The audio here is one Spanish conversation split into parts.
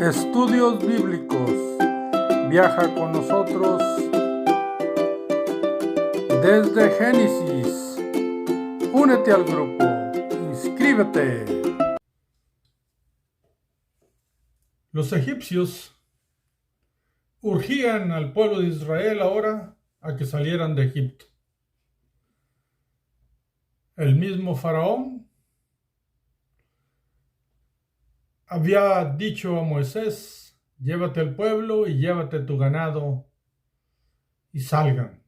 Estudios Bíblicos. Viaja con nosotros desde Génesis. Únete al grupo. Inscríbete. Los egipcios urgían al pueblo de Israel ahora a que salieran de Egipto. El mismo faraón había dicho a Moisés: llévate el pueblo y llévate tu ganado y salgan.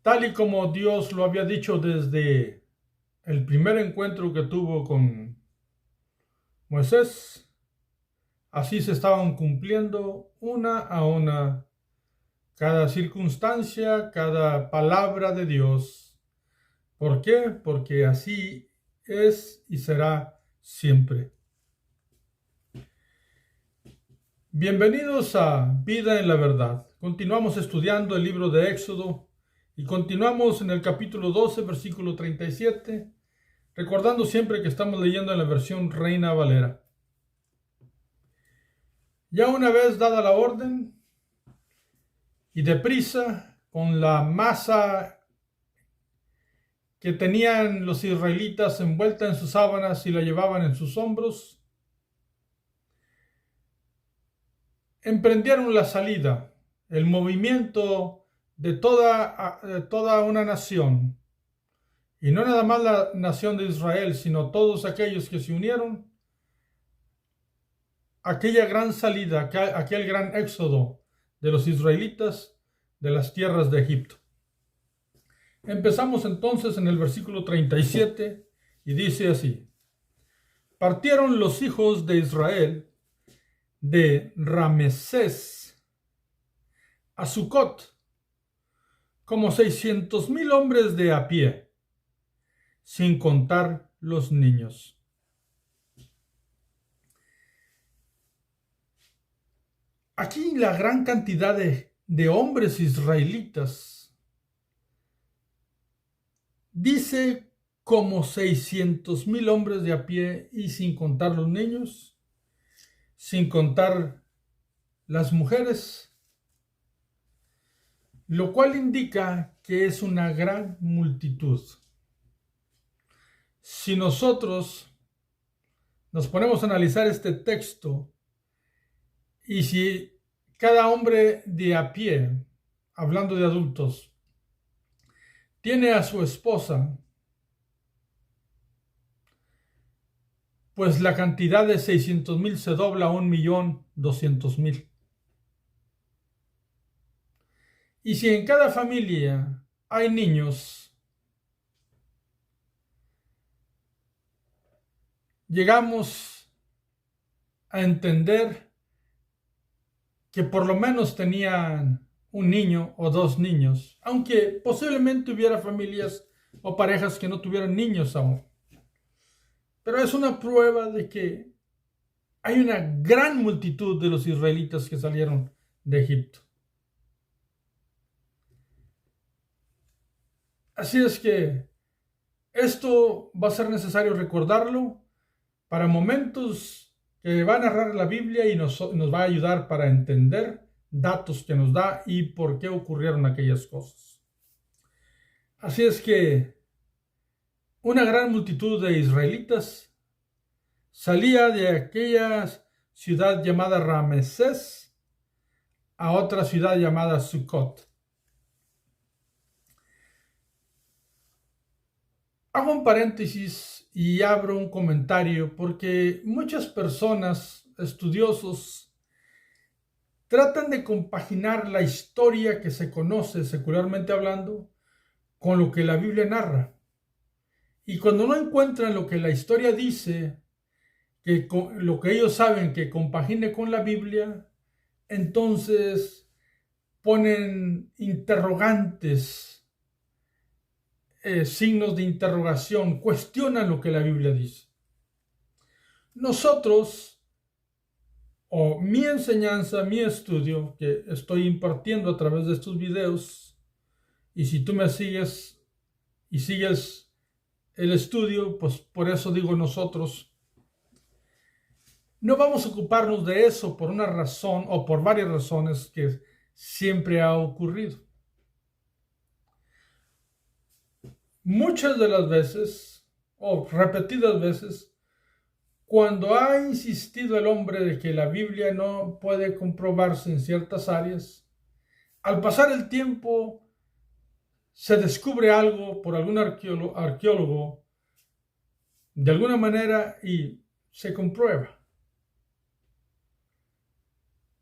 Tal y como Dios lo había dicho desde el primer encuentro que tuvo con Moisés, así se estaban cumpliendo una a una cada circunstancia, cada palabra de Dios. ¿Por qué? Porque así es y será siempre. Bienvenidos a Vida en la Verdad. Continuamos estudiando el libro de Éxodo y continuamos en el capítulo 12, versículo 37, recordando siempre que estamos leyendo en la versión Reina Valera. Ya una vez dada la orden y deprisa, con la masa que tenían los israelitas envuelta en sus sábanas y la llevaban en sus hombros, emprendieron la salida, el movimiento de toda una nación, y no nada más la nación de Israel, sino todos aquellos que se unieron, aquella gran salida, aquel gran éxodo de los israelitas de las tierras de Egipto. Empezamos entonces en el versículo 37 y dice así: partieron los hijos de Israel de Ramesés a Sucot, como 600,000 hombres de a pie, sin contar los niños. Aquí la gran cantidad de hombres israelitas dice como 600,000 hombres de a pie, y sin contar los niños, sin contar las mujeres, lo cual indica que es una gran multitud. Si nosotros nos ponemos a analizar este texto, y si cada hombre de a pie, hablando de adultos, tiene a su esposa, pues la cantidad de 600,000 se dobla a 1,200,000. Y si en cada familia hay niños, llegamos a entender que por lo menos tenían un niño o dos niños, aunque posiblemente hubiera familias o parejas que no tuvieran niños aún. Pero es una prueba de que hay una gran multitud de los israelitas que salieron de Egipto. Así es que esto va a ser necesario recordarlo para momentos que va a narrar la Biblia y nos va a ayudar para entender datos que nos da y por qué ocurrieron aquellas cosas. Así es que una gran multitud de israelitas salía de aquella ciudad llamada Ramesés a otra ciudad llamada Sucot. Hago un paréntesis y abro un comentario porque muchas personas, estudiosos, tratan de compaginar la historia que se conoce secularmente hablando con lo que la Biblia narra. Y cuando no encuentran lo que la historia dice, lo que ellos saben que compagine con la Biblia, entonces ponen interrogantes, signos de interrogación, cuestionan lo que la Biblia dice. Nosotros, o mi enseñanza, mi estudio que estoy impartiendo a través de estos videos, y si tú me sigues y sigues el estudio, pues por eso digo nosotros, no vamos a ocuparnos de eso por una razón o por varias razones que siempre ha ocurrido. Muchas de las veces, o repetidas veces, cuando ha insistido el hombre de que la Biblia no puede comprobarse en ciertas áreas, al pasar el tiempo se descubre algo por algún arqueólogo de alguna manera y se comprueba.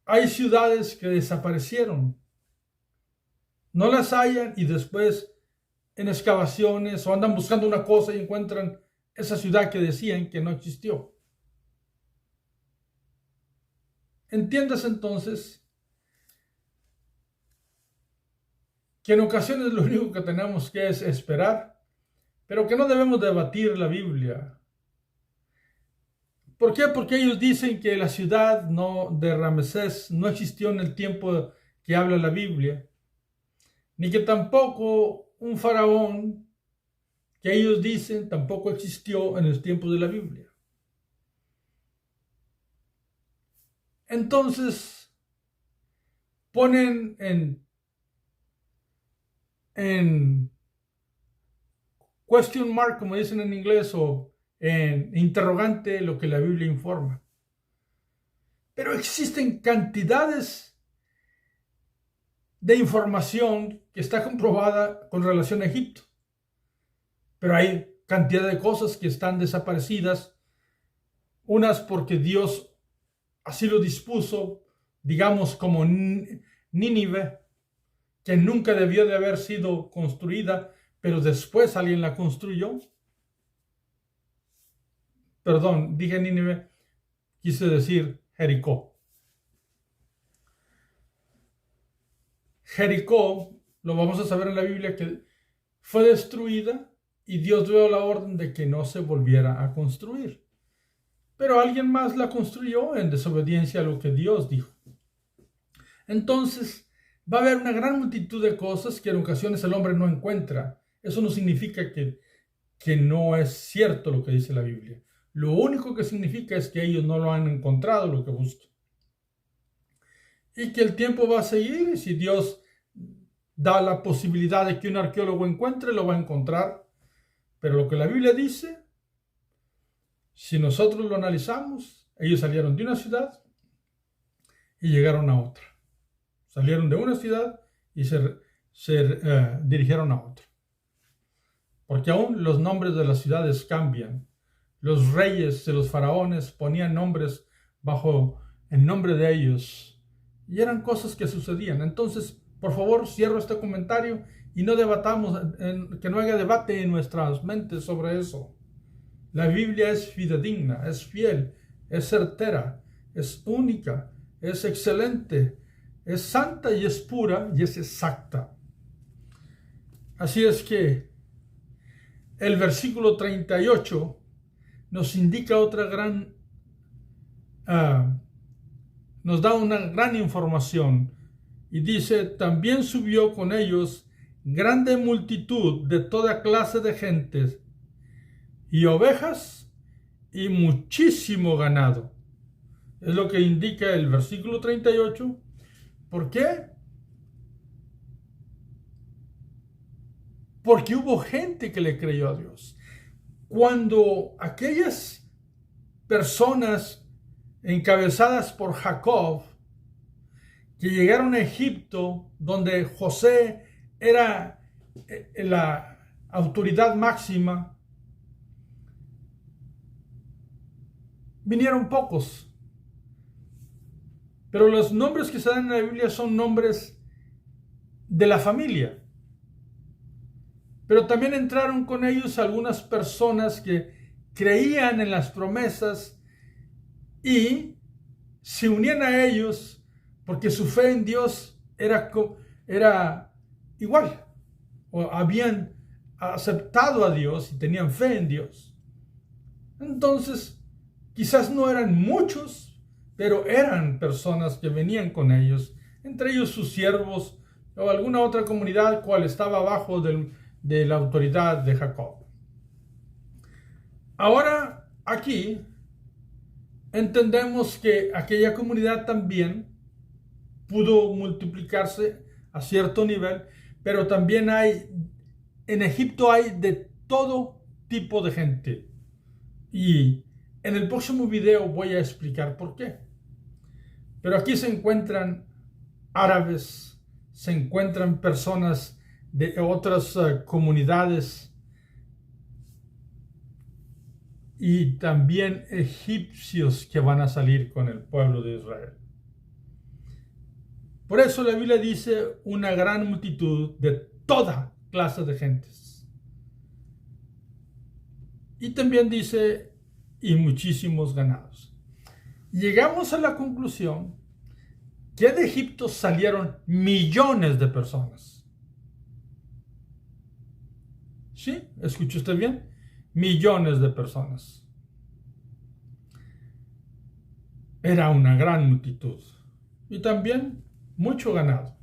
Hay ciudades que desaparecieron, no las hallan y después en excavaciones o andan buscando una cosa y encuentran esa ciudad que decían que no existió. Entiendas entonces que en ocasiones lo único que tenemos que es esperar, pero que no debemos debatir la Biblia. ¿Por qué? Porque ellos dicen que la ciudad de Ramsés no existió en el tiempo que habla la Biblia, ni que tampoco un faraón que ellos dicen tampoco existió en el tiempo de la Biblia. Entonces ponen en question mark, como dicen en inglés, o en interrogante lo que la Biblia informa. Pero existen cantidades de información que está comprobada con relación a Egipto. Pero hay cantidad de cosas que están desaparecidas, unas porque Dios así lo dispuso, digamos como Nínive, que nunca debió de haber sido construida, pero después alguien la construyó. Perdón, dije Nínive, quise decir Jericó. Jericó, lo vamos a saber en la Biblia, que fue destruida y Dios dio la orden de que no se volviera a construir. Pero alguien más la construyó en desobediencia a lo que Dios dijo. Entonces, va a haber una gran multitud de cosas que en ocasiones el hombre no encuentra. Eso no significa que no es cierto lo que dice la Biblia. Lo único que significa es que ellos no lo han encontrado lo que buscan. Y que el tiempo va a seguir y si Dios da la posibilidad de que un arqueólogo encuentre, lo va a encontrar. Pero lo que la Biblia dice, si nosotros lo analizamos, ellos salieron de una ciudad y llegaron a otra. Salieron de una ciudad y se dirigieron a otra. Porque aún los nombres de las ciudades cambian. Los reyes de los faraones ponían nombres bajo el nombre de ellos. Y eran cosas que sucedían. Entonces, por favor, cierro este comentario y no debatamos, que no haya debate en nuestras mentes sobre eso. La Biblia es fidedigna, es fiel, es certera, es única, es excelente, es santa y es pura y es exacta. Así es que el versículo 38 nos indica nos da una gran información y dice, también subió con ellos grande multitud de toda clase de gentes y ovejas y muchísimo ganado. Es lo que indica el versículo 38. ¿Por qué? Porque hubo gente que le creyó a Dios. Cuando aquellas personas encabezadas por Jacob, que llegaron a Egipto, donde José era la autoridad máxima, vinieron pocos. Pero los nombres que se dan en la Biblia son nombres de la familia. Pero también entraron con ellos algunas personas que creían en las promesas y se unían a ellos porque su fe en Dios era igual, o habían aceptado a Dios y tenían fe en Dios. Entonces, quizás no eran muchos, pero eran personas que venían con ellos, entre ellos sus siervos o alguna otra comunidad cual estaba abajo de la autoridad de Jacob. Ahora, aquí entendemos que aquella comunidad también pudo multiplicarse a cierto nivel, pero también en Egipto hay de todo tipo de gente. Y en el próximo video voy a explicar por qué. Pero aquí se encuentran árabes, se encuentran personas de otras comunidades y también egipcios que van a salir con el pueblo de Israel. Por eso la Biblia dice una gran multitud de toda clase de gentes. Y también dice y muchísimos ganados. Llegamos a la conclusión que de Egipto salieron millones de personas. ¿Sí? ¿Escuchó usted bien? Millones de personas. Era una gran multitud. Y también mucho ganado.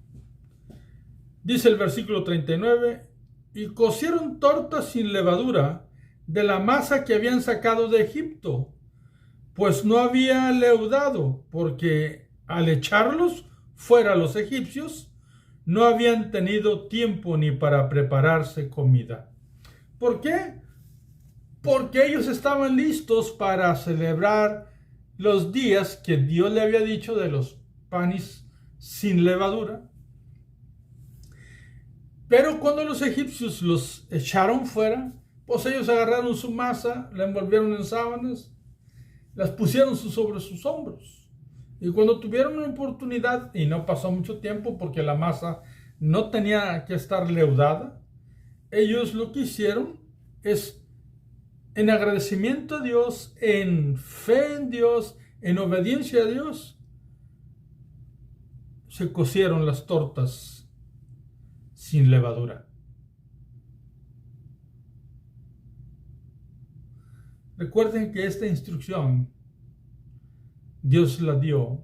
Dice el versículo 39, y cocieron tortas sin levadura de la masa que habían sacado de Egipto, pues no había leudado, porque al echarlos fuera los egipcios, no habían tenido tiempo ni para prepararse comida. ¿Por qué? Porque ellos estaban listos para celebrar los días que Dios le había dicho de los panes sin levadura. Pero cuando los egipcios los echaron fuera, pues ellos agarraron su masa, la envolvieron en sábanas, las pusieron sobre sus hombros. Y cuando tuvieron una oportunidad, y no pasó mucho tiempo porque la masa no tenía que estar leudada, ellos lo que hicieron es, en agradecimiento a Dios, en fe en Dios, en obediencia a Dios, se cocieron las tortas sin levadura. Recuerden que esta instrucción Dios la dio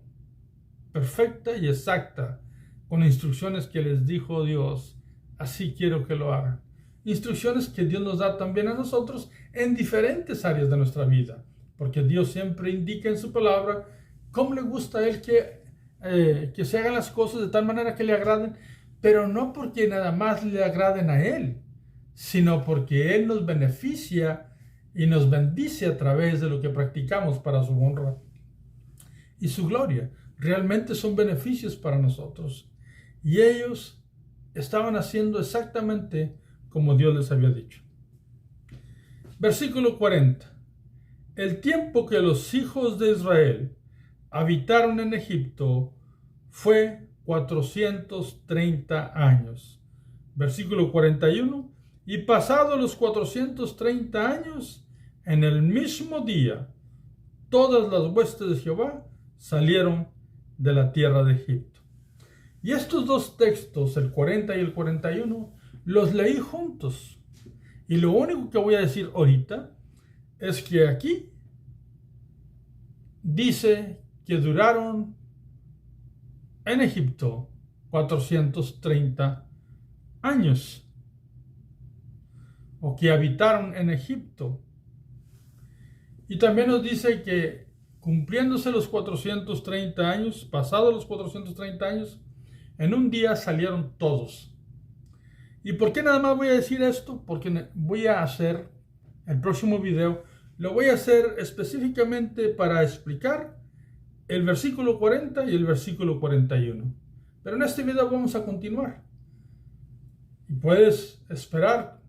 perfecta y exacta, con instrucciones que les dijo Dios, así quiero que lo hagan. Instrucciones que Dios nos da también a nosotros en diferentes áreas de nuestra vida, porque Dios siempre indica en su palabra cómo le gusta a Él que se hagan las cosas de tal manera que le agraden, pero no porque nada más le agraden a Él, sino porque Él nos beneficia y nos bendice a través de lo que practicamos para su honra y su gloria. Realmente son beneficios para nosotros. Y ellos estaban haciendo exactamente como Dios les había dicho. Versículo 40. El tiempo que los hijos de Israel habitaron en Egipto fue 430 años. Versículo 41. Y pasados los 430 años, en el mismo día, todas las huestes de Jehová salieron de la tierra de Egipto. Y estos dos textos, el 40 y el 41, los leí juntos. Y lo único que voy a decir ahorita es que aquí dice que duraron en Egipto 430 años. O que habitaron en Egipto. Y también nos dice que cumpliéndose los 430 años, pasados los 430 años, en un día salieron todos. ¿Y por qué nada más voy a decir esto? Porque voy a hacer el próximo video, lo voy a hacer específicamente para explicar el versículo 40 y el versículo 41. Pero en este video vamos a continuar. Y puedes esperar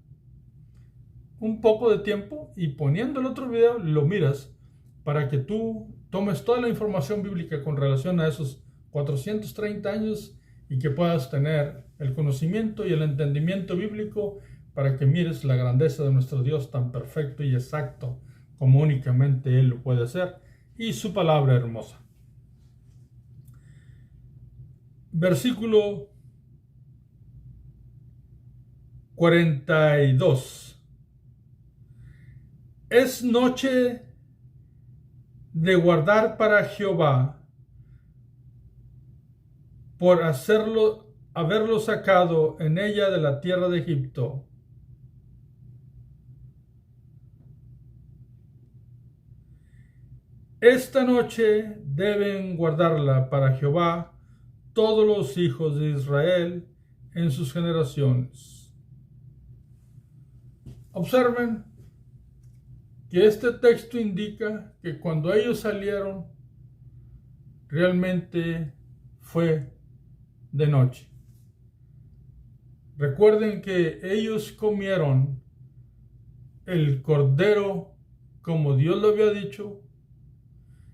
un poco de tiempo y poniendo el otro video lo miras para que tú tomes toda la información bíblica con relación a esos 430 años y que puedas tener el conocimiento y el entendimiento bíblico para que mires la grandeza de nuestro Dios tan perfecto y exacto como únicamente Él lo puede hacer y su palabra hermosa. Versículo 42. Es noche de guardar para Jehová por haberlo sacado en ella de la tierra de Egipto. esta noche deben guardarla para Jehová todos los hijos de Israel en sus generaciones. Observen que este texto indica que cuando ellos salieron, realmente fue de noche. Recuerden que ellos comieron el cordero como Dios lo había dicho,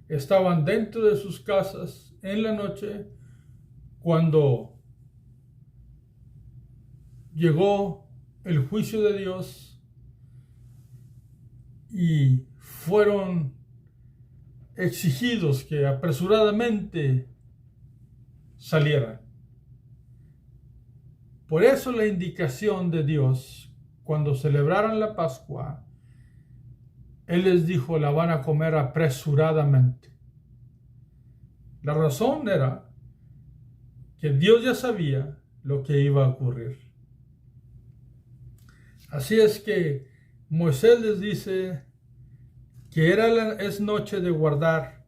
estaban dentro de sus casas en la noche cuando llegó el juicio de Dios y fueron exigidos que apresuradamente salieran. Por eso la indicación de Dios, cuando celebraran la Pascua, Él les dijo, la van a comer apresuradamente. La razón era que Dios ya sabía lo que iba a ocurrir. Así es que Moisés les dice que es noche de guardar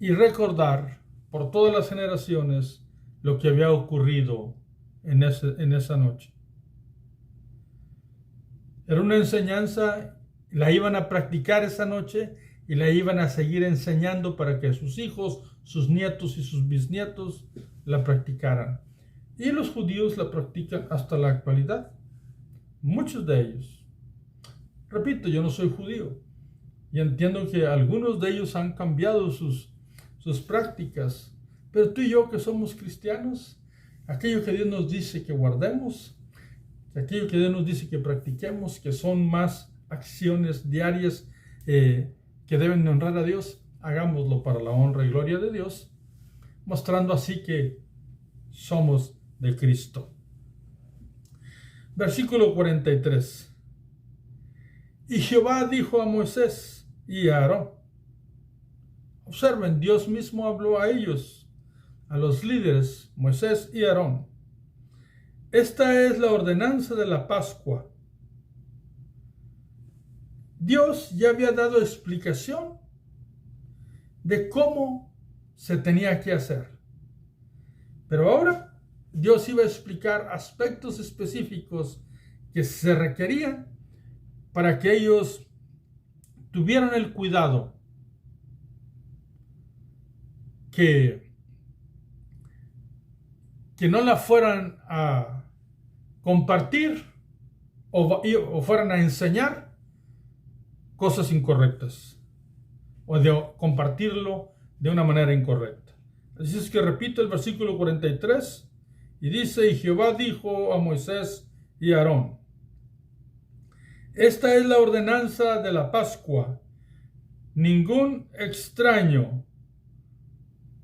y recordar por todas las generaciones lo que había ocurrido en esa noche. Era una enseñanza, la iban a practicar esa noche y la iban a seguir enseñando para que sus hijos, sus nietos y sus bisnietos la practicaran. Y los judíos la practican hasta la actualidad. Muchos de ellos. Repito, yo no soy judío y entiendo que algunos de ellos han cambiado sus prácticas, pero tú y yo que somos cristianos, aquello que Dios nos dice que guardemos, aquello que Dios nos dice que practiquemos, que son más acciones diarias que deben honrar a Dios, hagámoslo para la honra y gloria de Dios, mostrando así que somos de Cristo. Versículo 43. Y Jehová dijo a Moisés y a Aarón. Observen, Dios mismo habló a ellos, a los líderes, Moisés y Aarón. Esta es la ordenanza de la Pascua. Dios ya había dado explicación de cómo se tenía que hacer. Pero ahora Dios iba a explicar aspectos específicos que se requerían para que ellos tuvieran el cuidado que no la fueran a compartir o fueran a enseñar cosas incorrectas o de compartirlo de una manera incorrecta. Así es que repito el versículo 43 y dice, y Jehová dijo a Moisés y a Aarón, esta es la ordenanza de la Pascua, ningún extraño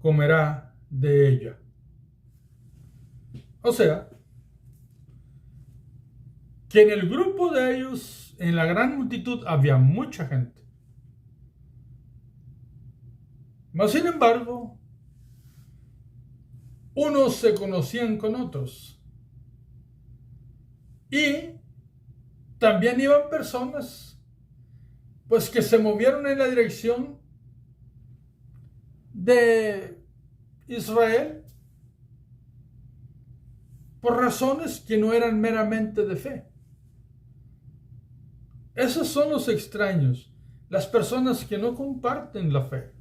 comerá de ella. O sea, que en el grupo de ellos, en la gran multitud, había mucha gente. Mas, sin embargo, unos se conocían con otros. Y también iban personas, pues, que se movieron en la dirección de Israel por razones que no eran meramente de fe. Esos son los extraños, las personas que no comparten la fe,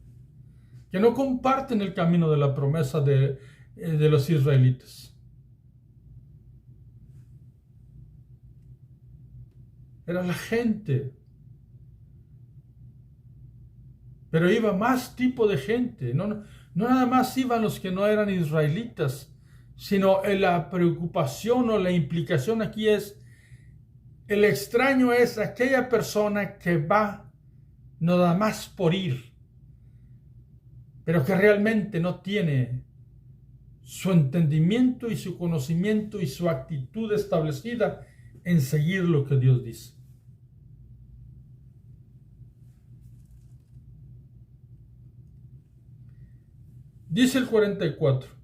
que no comparten el camino de la promesa de los israelitas. Era la gente. Pero iba más tipo de gente. No nada más iban los que no eran israelitas, sino la preocupación o la implicación aquí es, el extraño es aquella persona que va nada más por ir, pero que realmente no tiene su entendimiento y su conocimiento y su actitud establecida en seguir lo que Dios dice. Dice el 44.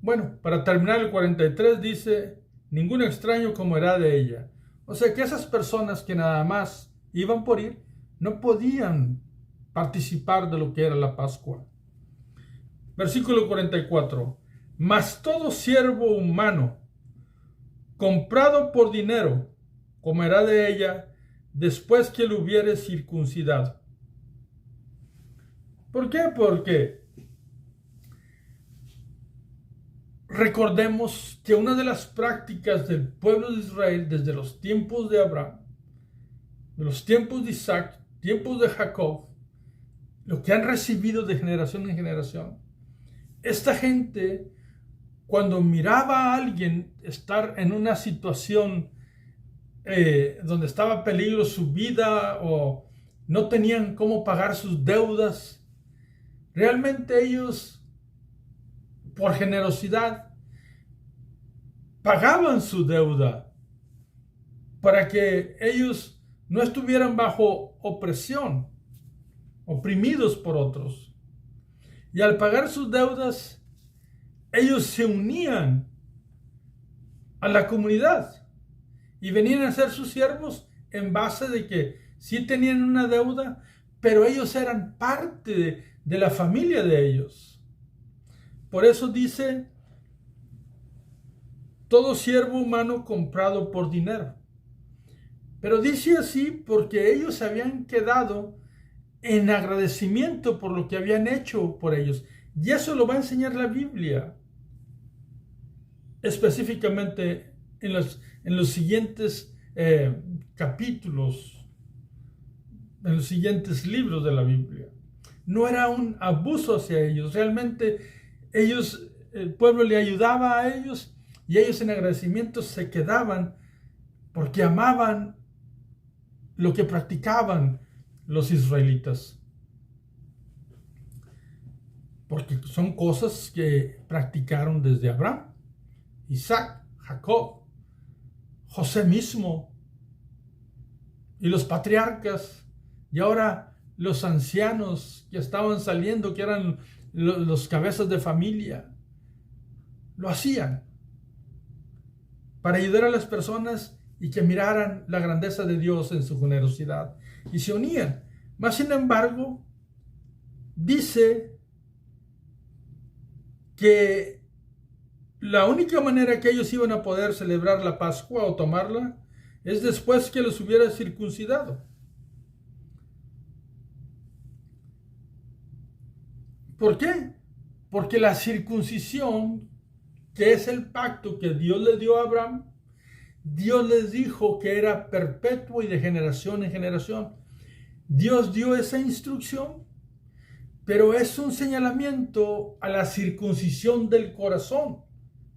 Bueno, para terminar el 43 dice, ningún extraño comerá de ella. O sea que esas personas que nada más iban por ir, no podían participar de lo que era la Pascua. Versículo 44. Mas todo siervo humano, comprado por dinero, comerá de ella después que lo hubiere circuncidado. ¿Por qué? Porque recordemos que una de las prácticas del pueblo de Israel desde los tiempos de Abraham, de los tiempos de Isaac, tiempos de Jacob, lo que han recibido de generación en generación, esta gente, cuando miraba a alguien estar en una situación donde estaba peligro su vida o no tenían cómo pagar sus deudas, realmente ellos, por generosidad, pagaban su deuda para que ellos no estuvieran bajo opresión, oprimidos por otros. Y al pagar sus deudas, ellos se unían a la comunidad y venían a ser sus siervos en base de que sí tenían una deuda, pero ellos eran parte de la familia de ellos. Por eso dice, todo siervo humano comprado por dinero. Pero dice así porque ellos se habían quedado en agradecimiento por lo que habían hecho por ellos. Y eso lo va a enseñar la Biblia, específicamente en los siguientes capítulos, en los siguientes libros de la Biblia. No era un abuso hacia ellos, realmente ellos, el pueblo le ayudaba a ellos y ellos en agradecimiento se quedaban porque amaban lo que practicaban los israelitas. Porque son cosas que practicaron desde Abraham, Isaac, Jacob, José mismo y los patriarcas, y ahora los ancianos que estaban saliendo, que eran los cabezas de familia, lo hacían para ayudar a las personas y que miraran la grandeza de Dios en su generosidad y se unían. Mas sin embargo, dice que la única manera que ellos iban a poder celebrar la Pascua o tomarla es después que los hubiera circuncidado. ¿Por qué? Porque la circuncisión, que es el pacto que Dios le dio a Abraham, Dios les dijo que era perpetuo y de generación en generación. Dios dio esa instrucción, pero es un señalamiento a la circuncisión del corazón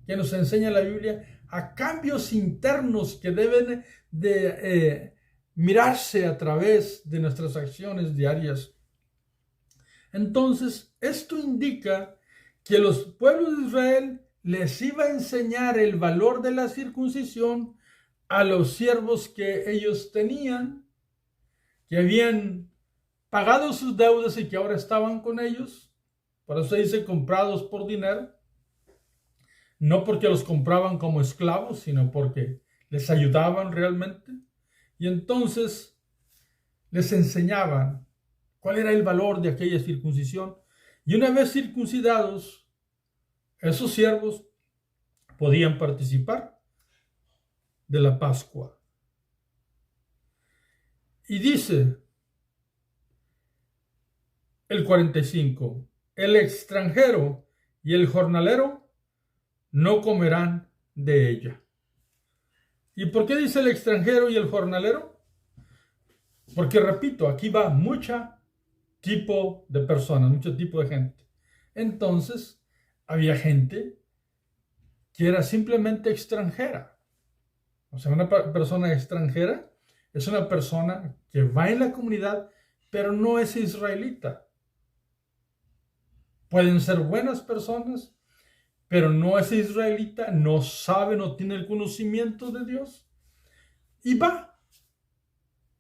que nos enseña la Biblia, a cambios internos que deben de mirarse a través de nuestras acciones diarias. Entonces, esto indica que los pueblos de Israel les iba a enseñar el valor de la circuncisión a los siervos que ellos tenían, que habían pagado sus deudas y que ahora estaban con ellos. Por eso dice comprados por dinero. No porque los compraban como esclavos, sino porque les ayudaban realmente. Y entonces les enseñaban cuál era el valor de aquella circuncisión. Y una vez circuncidados, esos siervos podían participar de la Pascua. Y dice el 45, el extranjero y el jornalero no comerán de ella. ¿Y por qué dice el extranjero y el jornalero? Porque, repito, aquí va mucho tipo de personas, mucho tipo de gente. Entonces, había gente que era simplemente extranjera. O sea, una persona extranjera es una persona que va en la comunidad, pero no es israelita. Pueden ser buenas personas, pero no es israelita, no sabe, no tiene el conocimiento de Dios. Y va.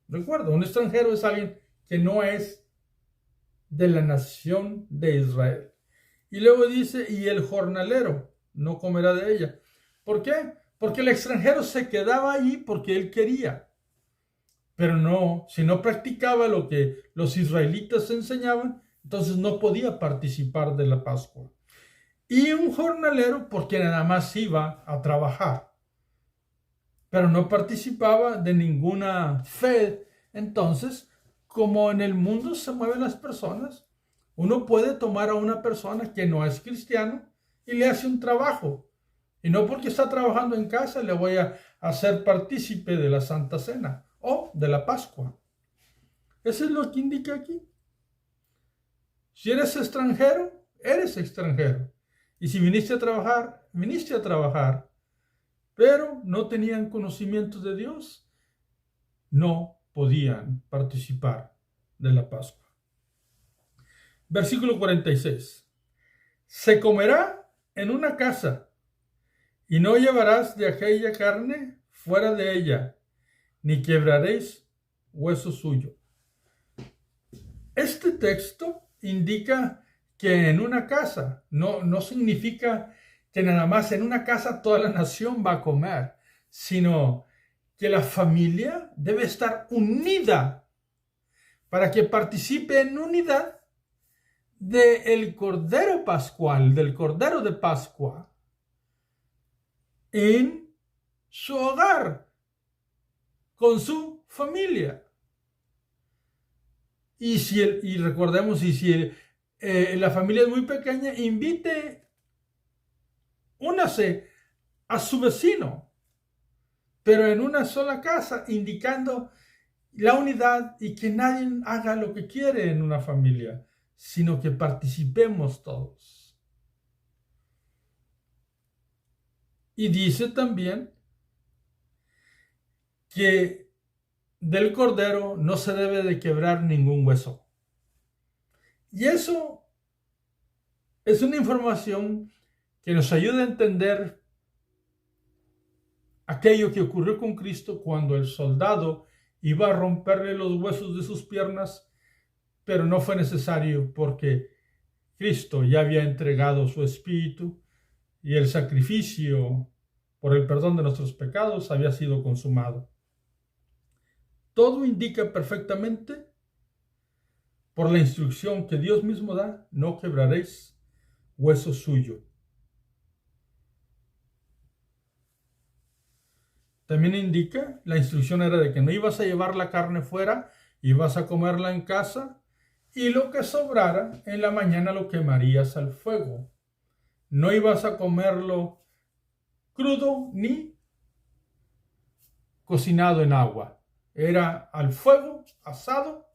Recuerda, un extranjero es alguien que no es de la nación de Israel. Y luego dice, y el jornalero no comerá de ella. ¿Por qué? porque el extranjero se quedaba ahí porque él quería. Pero no, si no practicaba lo que los israelitas enseñaban, entonces no podía participar de la Pascua. Y un jornalero porque nada más iba a trabajar, pero no participaba de ninguna fe. Entonces, como en el mundo se mueven las personas, uno puede tomar a una persona que no es cristiano y le hace un trabajo. Y no porque está trabajando en casa le voy a hacer partícipe de la Santa Cena o de la Pascua. Eso es lo que indica aquí. Si eres extranjero, eres extranjero. Y si viniste a trabajar, viniste a trabajar. Pero no tenían conocimiento de Dios, no podían participar de la Pascua. Versículo 46. Se comerá en una casa, y no llevarás de aquella carne fuera de ella, ni quebraréis hueso suyo. Este texto indica que en una casa, no significa que nada más en una casa toda la nación va a comer, sino que la familia debe estar unida para que participe en unidad del Cordero Pascual, del Cordero de Pascua, en su hogar, con su familia. Y recordemos, si la familia es muy pequeña, únase a su vecino, pero en una sola casa, indicando la unidad y que nadie haga lo que quiere en una familia, sino que participemos todos. Y dice también que del cordero no se debe de quebrar ningún hueso. Y eso es una información que nos ayuda a entender aquello que ocurrió con Cristo cuando el soldado iba a romperle los huesos de sus piernas, pero no fue necesario porque Cristo ya había entregado su espíritu y el sacrificio por el perdón de nuestros pecados había sido consumado. Todo indica perfectamente, por la instrucción que Dios mismo da, no quebraréis hueso suyo. También indica, la instrucción era de que no ibas a llevar la carne fuera, ibas a comerla en casa, y lo que sobrara en la mañana lo quemarías al fuego. No ibas a comerlo crudo ni cocinado en agua. Era al fuego, asado,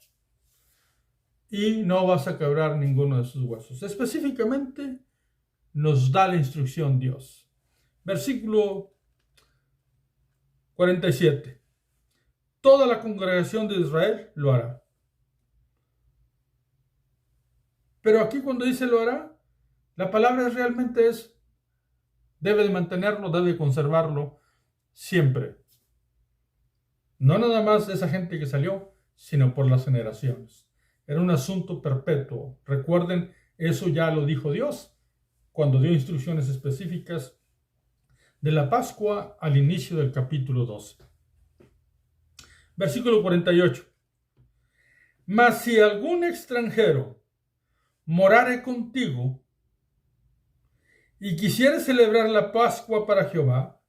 y no vas a quebrar ninguno de sus huesos. Específicamente nos da la instrucción Dios. Versículo 47. Toda la congregación de Israel lo hará. Pero aquí cuando dice lo hará, la palabra realmente es, debe de mantenerlo, debe de conservarlo siempre. No nada más de esa gente que salió, sino por las generaciones. Era un asunto perpetuo. Recuerden, eso ya lo dijo Dios cuando dio instrucciones específicas de la Pascua al inicio del capítulo 12. Versículo 48. Mas si algún extranjero morare contigo y quisiere celebrar la Pascua para Jehová,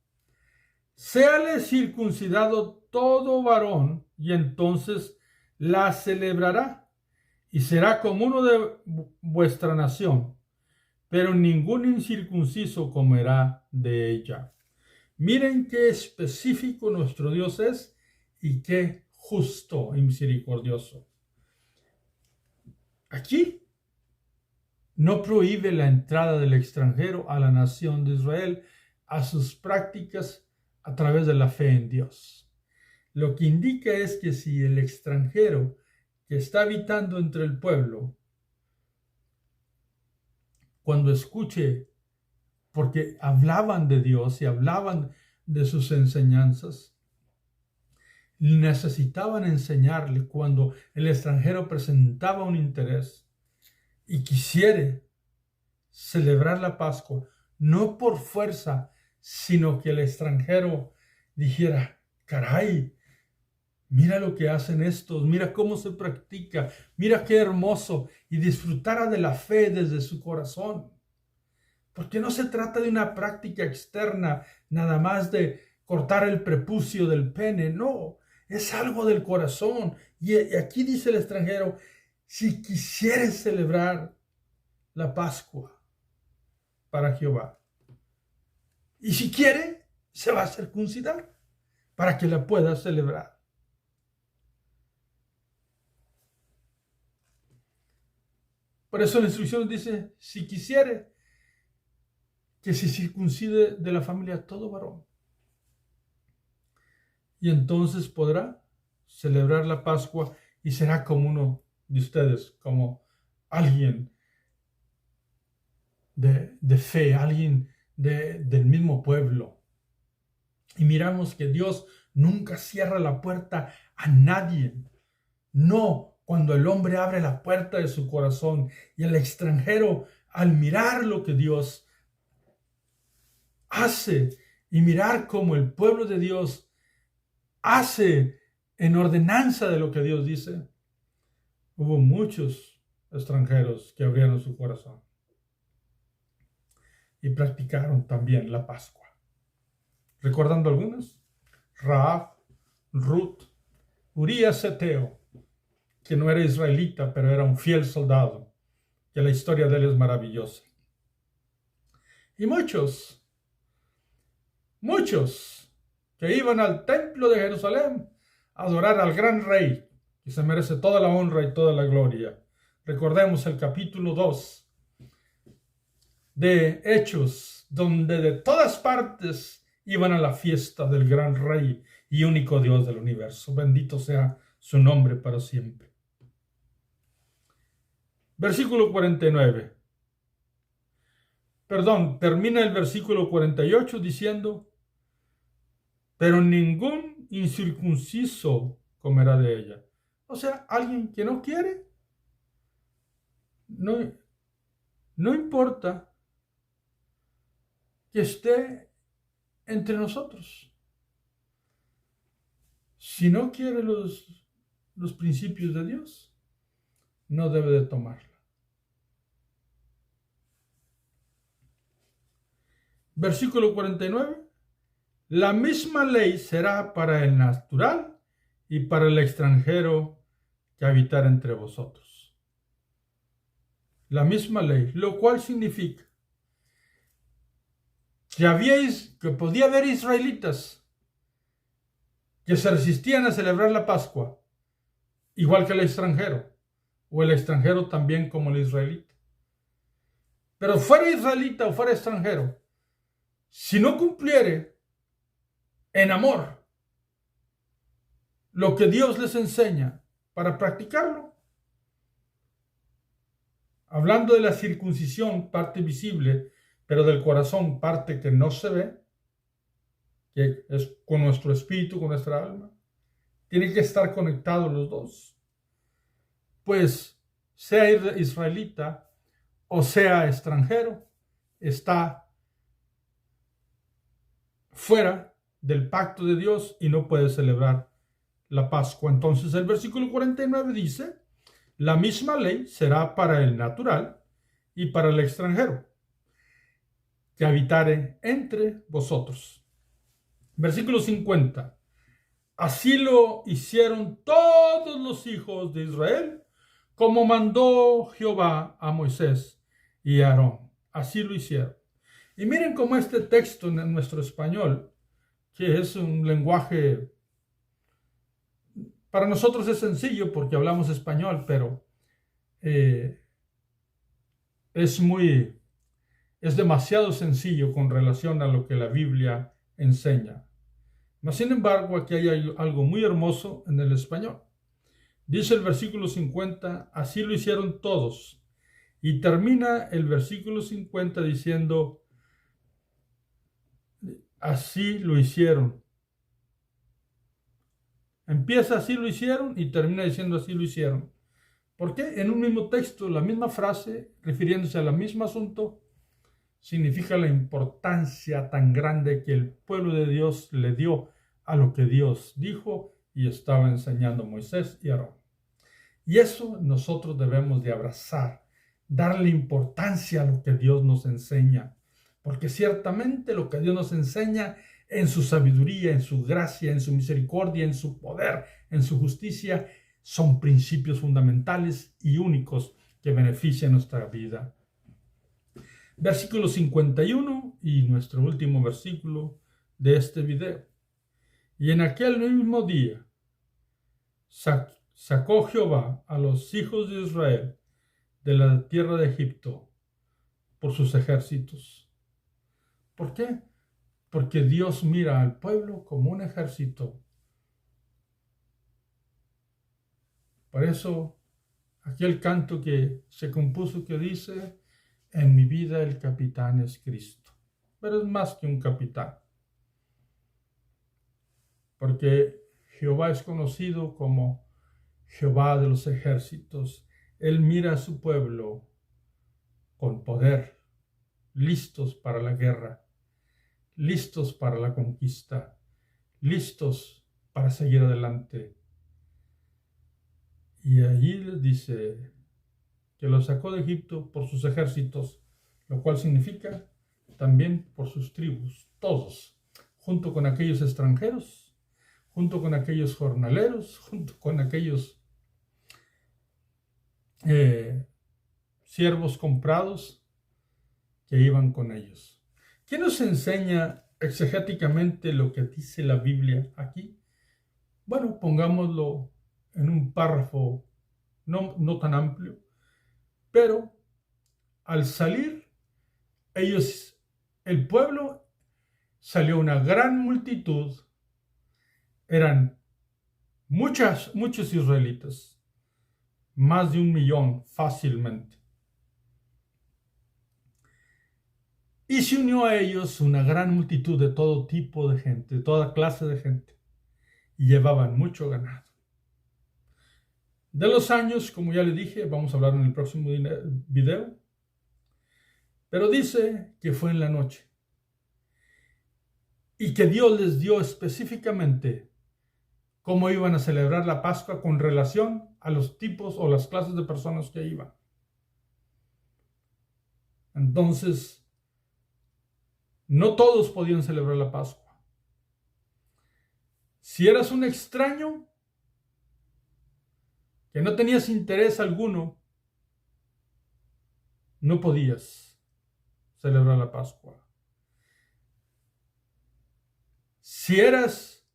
séale circuncidado todo varón, y entonces la celebrará, y será como uno de vuestra nación, pero ningún incircunciso comerá de ella. Miren qué específico nuestro Dios es y qué justo y misericordioso. Aquí no prohíbe la entrada del extranjero a la nación de Israel, a sus prácticas a través de la fe en Dios. Lo que indica es que si el extranjero que está habitando entre el pueblo, cuando escuche, porque hablaban de Dios y hablaban de sus enseñanzas, necesitaban enseñarle cuando el extranjero presentaba un interés y quisiere celebrar la Pascua, no por fuerza, sino que el extranjero dijera, caray, mira lo que hacen estos, mira cómo se practica, mira qué hermoso, y disfrutara de la fe desde su corazón. Porque no se trata de una práctica externa, nada más de cortar el prepucio del pene, no, es algo del corazón. Y aquí dice el extranjero, si quisieres celebrar la Pascua para Jehová, y si quiere, se va a circuncidar para que la pueda celebrar. Por eso la instrucción dice, si quisiere, que se circuncide de la familia todo varón. Y entonces podrá celebrar la Pascua y será como uno de ustedes, como alguien de fe, alguien del mismo pueblo. Y miramos que Dios nunca cierra la puerta a nadie. No, cuando el hombre abre la puerta de su corazón y el extranjero, al mirar lo que Dios hace y mirar cómo el pueblo de Dios hace en ordenanza de lo que Dios dice, hubo muchos extranjeros que abrieron su corazón y practicaron también la Pascua. Recordando algunos, Rahab, Ruth, Urías Eteo, que no era israelita, pero era un fiel soldado, que la historia de él es maravillosa. Y muchos que iban al templo de Jerusalén a adorar al gran rey, que se merece toda la honra y toda la gloria. Recordemos el capítulo 2 de Hechos, donde de todas partes iban a la fiesta del gran rey y único Dios del universo. Bendito sea su nombre para siempre. Versículo 49. Termina el versículo 48 diciendo, pero ningún incircunciso comerá de ella. O sea, alguien que no quiere, no importa que esté entre nosotros. Si no quiere los principios de Dios, no debe de tomarla. Versículo 49. La misma ley será para el natural y para el extranjero que habitar entre vosotros. La misma ley, lo cual significa que podía haber israelitas que se resistían a celebrar la Pascua, igual que el extranjero, o el extranjero también como el israelita. Pero fuera israelita o fuera extranjero, si no cumpliere en amor lo que Dios les enseña para practicarlo, hablando de la circuncisión, parte visible, pero del corazón, parte que no se ve, que es con nuestro espíritu, con nuestra alma, tienen que estar conectados los dos. Pues sea israelita o sea extranjero, está fuera del pacto de Dios y no puede celebrar la Pascua. Entonces el versículo 49 dice, la misma ley será para el natural y para el extranjero que habitare entre vosotros. Versículo 50. Así lo hicieron todos los hijos de Israel, como mandó Jehová a Moisés y a Aarón. Así lo hicieron. Y miren cómo este texto en nuestro español, que es un lenguaje, para nosotros es sencillo porque hablamos español, pero es demasiado sencillo con relación a lo que la Biblia enseña. Mas, sin embargo, aquí hay algo muy hermoso en el español. Dice el versículo 50, así lo hicieron todos. Y termina el versículo 50 diciendo, así lo hicieron. Empieza así lo hicieron y termina diciendo así lo hicieron. ¿Por qué? En un mismo texto, la misma frase, refiriéndose al mismo asunto, significa la importancia tan grande que el pueblo de Dios le dio a lo que Dios dijo y estaba enseñando a Moisés y Aarón. Y eso nosotros debemos de abrazar, darle importancia a lo que Dios nos enseña, porque ciertamente lo que Dios nos enseña en su sabiduría, en su gracia, en su misericordia, en su poder, en su justicia, son principios fundamentales y únicos que benefician nuestra vida. Versículo 51 y nuestro último versículo de este video. Y en aquel mismo día sacó Jehová a los hijos de Israel de la tierra de Egipto por sus ejércitos. ¿Por qué? Porque Dios mira al pueblo como un ejército. Por eso, aquel canto que se compuso que dice: en mi vida el capitán es Cristo. Pero es más que un capitán. Porque Jehová es conocido como Jehová de los ejércitos. Él mira a su pueblo con poder, listos para la guerra, listos para la conquista, listos para seguir adelante. Y allí les dice que los sacó de Egipto por sus ejércitos, lo cual significa también por sus tribus, todos, junto con aquellos extranjeros, junto con aquellos jornaleros, junto con aquellos siervos comprados que iban con ellos. ¿Qué nos enseña exegéticamente lo que dice la Biblia aquí? Bueno, pongámoslo en un párrafo no tan amplio, pero al salir ellos, el pueblo, salió una gran multitud, eran muchos israelitas, más de 1 millón fácilmente. Y se unió a ellos una gran multitud de todo tipo de gente, de toda clase de gente, y llevaban mucho ganado. De los años, como ya le dije, vamos a hablar en el próximo video, pero dice que fue en la noche y que Dios les dio específicamente cómo iban a celebrar la Pascua con relación a los tipos o las clases de personas que iban. Entonces, no todos podían celebrar la Pascua. Si eras un extraño, que no tenías interés alguno, no podías celebrar la Pascua. Si eras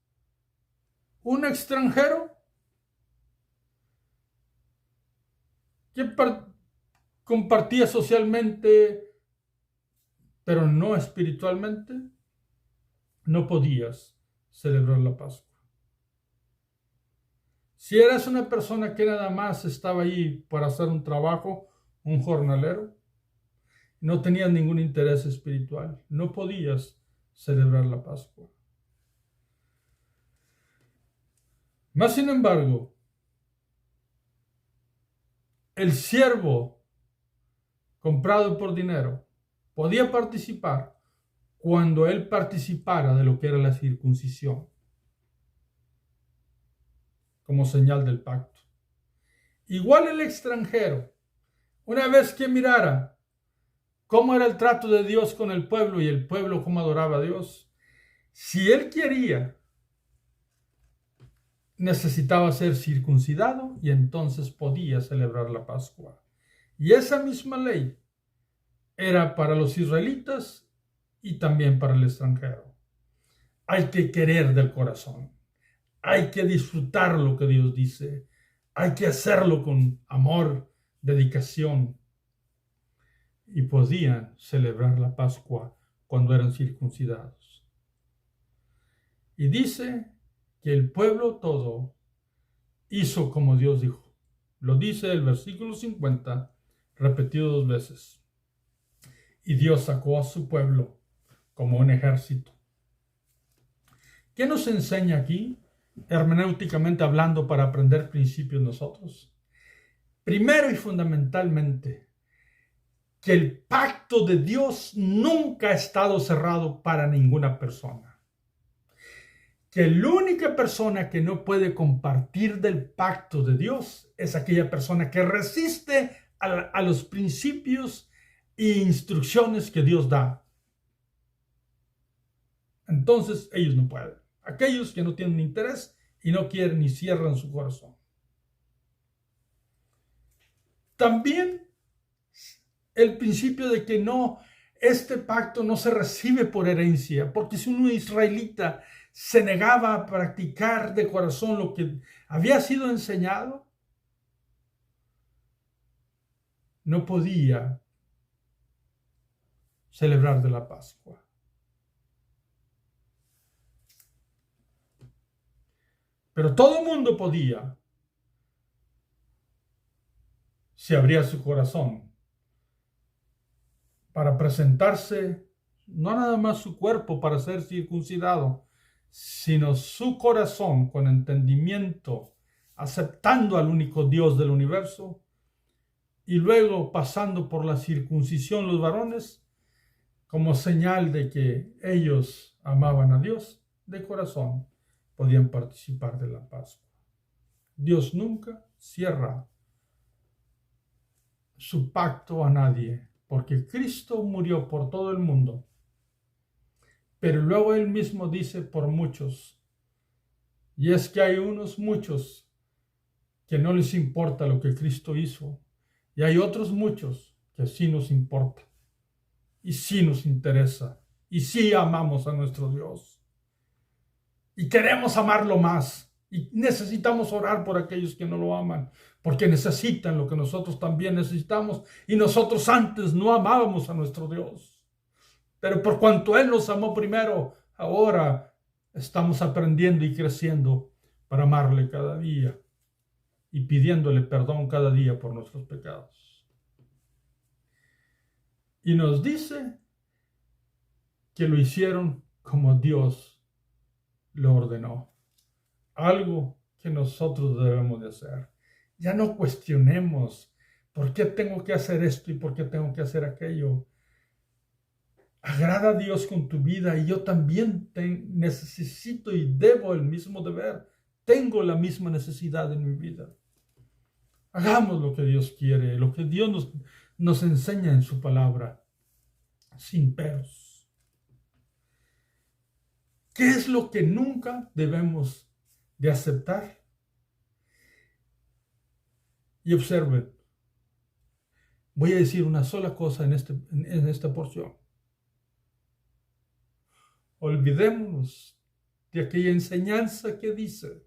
un extranjero que compartía socialmente, pero no espiritualmente, no podías celebrar la Pascua. Si eras una persona que nada más estaba ahí para hacer un trabajo, un jornalero, no tenías ningún interés espiritual, no podías celebrar la Pascua. Mas, sin embargo, el siervo comprado por dinero podía participar cuando él participara de lo que era la circuncisión, como señal del pacto. Igual el extranjero, una vez que mirara cómo era el trato de Dios con el pueblo y el pueblo cómo adoraba a Dios, si él quería, necesitaba ser circuncidado y entonces podía celebrar la Pascua. Y esa misma ley era para los israelitas y también para el extranjero. Hay que querer del corazón. Hay que disfrutar lo que Dios dice. Hay que hacerlo con amor, dedicación. Y podían celebrar la Pascua cuando eran circuncidados. Y dice que el pueblo todo hizo como Dios dijo. Lo dice el versículo 50, repetido 2 veces. Y Dios sacó a su pueblo como un ejército. ¿Qué nos enseña aquí, hermenéuticamente hablando, para aprender principios nosotros? Primero y fundamentalmente, que el pacto de Dios nunca ha estado cerrado para ninguna persona. Que la única persona que no puede compartir del pacto de Dios es aquella persona que resiste a los principios e instrucciones que Dios da. Entonces ellos no pueden. Aquellos que no tienen interés y no quieren ni cierran su corazón. También el principio de que este pacto no se recibe por herencia, porque si un israelita se negaba a practicar de corazón lo que había sido enseñado, no podía celebrar de la Pascua. Pero todo el mundo podía, si abría su corazón, para presentarse, no nada más su cuerpo para ser circuncidado, sino su corazón con entendimiento, aceptando al único Dios del universo, y luego pasando por la circuncisión los varones, como señal de que ellos amaban a Dios de corazón, podían participar de la Pascua. Dios nunca cierra su pacto a nadie, porque Cristo murió por todo el mundo. Pero luego Él mismo dice por muchos, y es que hay muchos que no les importa lo que Cristo hizo, y hay otros muchos que sí nos importa, y sí nos interesa, y sí amamos a nuestro Dios, y queremos amarlo más, y necesitamos orar por aquellos que no lo aman, porque necesitan lo que nosotros también necesitamos, y nosotros antes no amábamos a nuestro Dios. Pero por cuanto Él nos amó primero, ahora estamos aprendiendo y creciendo para amarle cada día y pidiéndole perdón cada día por nuestros pecados. Y nos dice que lo hicieron como Dios lo ordenó. Algo que nosotros debemos de hacer. Ya no cuestionemos por qué tengo que hacer esto y por qué tengo que hacer aquello. Agrada a Dios con tu vida y yo también necesito y debo el mismo deber. Tengo la misma necesidad en mi vida. Hagamos lo que Dios quiere, lo que Dios nos enseña en su palabra, sin peros. ¿Qué es lo que nunca debemos de aceptar? Y observen, voy a decir una sola cosa en esta porción. Olvidémonos de aquella enseñanza que dice,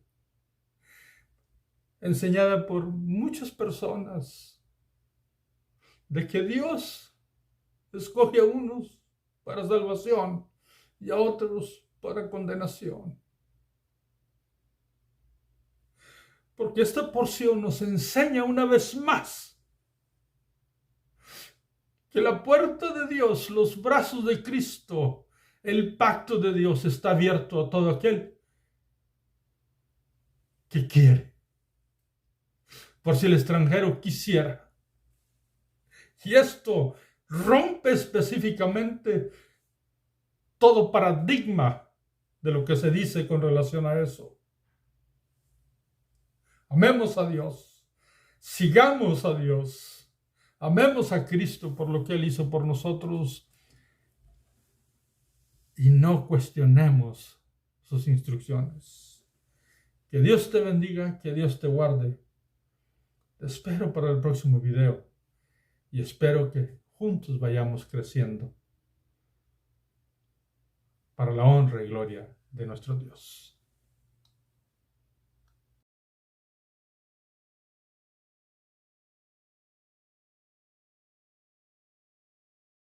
enseñada por muchas personas, de que Dios escoge a unos para salvación y a otros para condenación. Porque esta porción nos enseña una vez más que la puerta de Dios, los brazos de Cristo, el pacto de Dios está abierto a todo aquel que quiere. Por si el extranjero quisiera. Y esto rompe específicamente todo paradigma de lo que se dice con relación a eso. Amemos a Dios, sigamos a Dios, amemos a Cristo por lo que Él hizo por nosotros y no cuestionemos sus instrucciones. Que Dios te bendiga, que Dios te guarde. Te espero para el próximo video y espero que juntos vayamos creciendo para la honra y gloria de nuestro Dios.